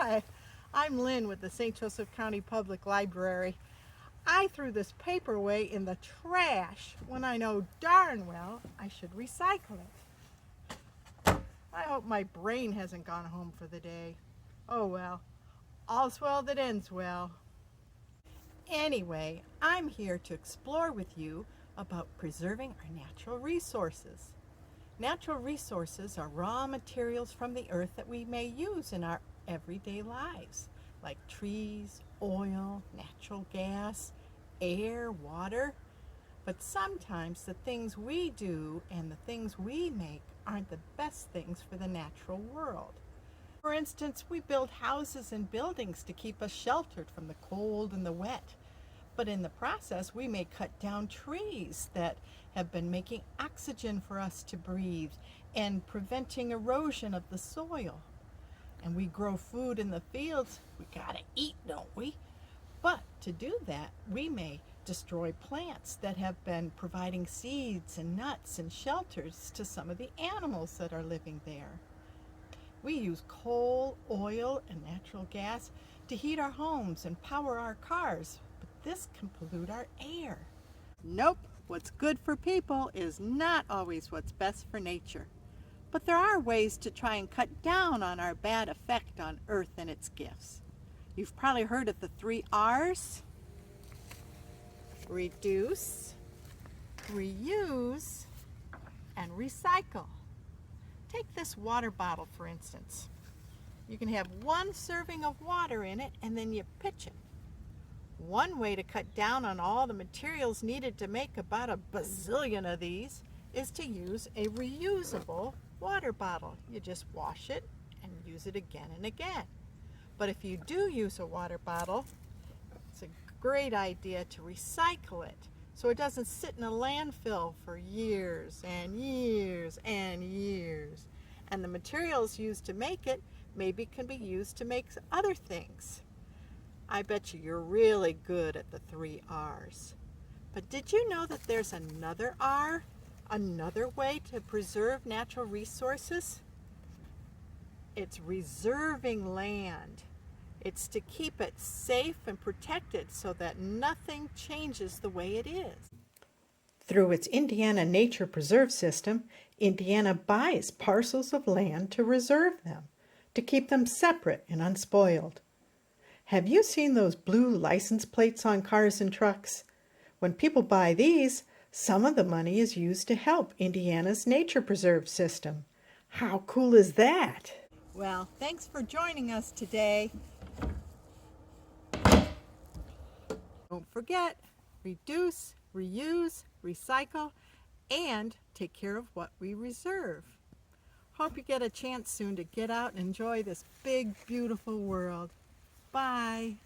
Hi, I'm Lynn with the St. Joseph County Public Library. I threw this paper away in the trash when I know darn well I should recycle it. I hope my brain hasn't gone home for the day. Oh well, all's well that ends well. Anyway, I'm here to explore with you about preserving our natural resources. Natural resources are raw materials from the earth that we may use in our everyday lives, like trees, oil, natural gas, air, water. But sometimes the things we do and the things we make aren't the best things for the natural world. For instance, we build houses and buildings to keep us sheltered from the cold and the wet. But in the process, we may cut down trees that have been making oxygen for us to breathe and preventing erosion of the soil. And we grow food in the fields. We gotta eat, don't we? But to do that, we may destroy plants that have been providing seeds and nuts and shelters to some of the animals that are living there. We use coal, oil, and natural gas to heat our homes and power our cars. This can pollute our air. Nope, what's good for people is not always what's best for nature. But there are ways to try and cut down on our bad effect on Earth and its gifts. You've probably heard of the 3 R's. Reduce, reuse, and recycle. Take this water bottle, for instance. You can have 1 serving of water in it and then you pitch it. One way to cut down on all the materials needed to make about a bazillion of these is to use a reusable water bottle. You just wash it and use it again and again. But if you do use a water bottle, it's a great idea to recycle it so it doesn't sit in a landfill for years and years and years. And the materials used to make it maybe can be used to make other things. I bet you're really good at the 3 R's. But did you know that there's another R? Another way to preserve natural resources? It's reserving land. It's to keep it safe and protected so that nothing changes the way it is. Through its Indiana Nature Preserve System, Indiana buys parcels of land to reserve them, to keep them separate and unspoiled. Have you seen those blue license plates on cars and trucks? When people buy these, some of the money is used to help Indiana's Nature Preserve System. How cool is that? Well, thanks for joining us today. Don't forget, reduce, reuse, recycle, and take care of what we reserve. Hope you get a chance soon to get out and enjoy this big, beautiful world. Bye.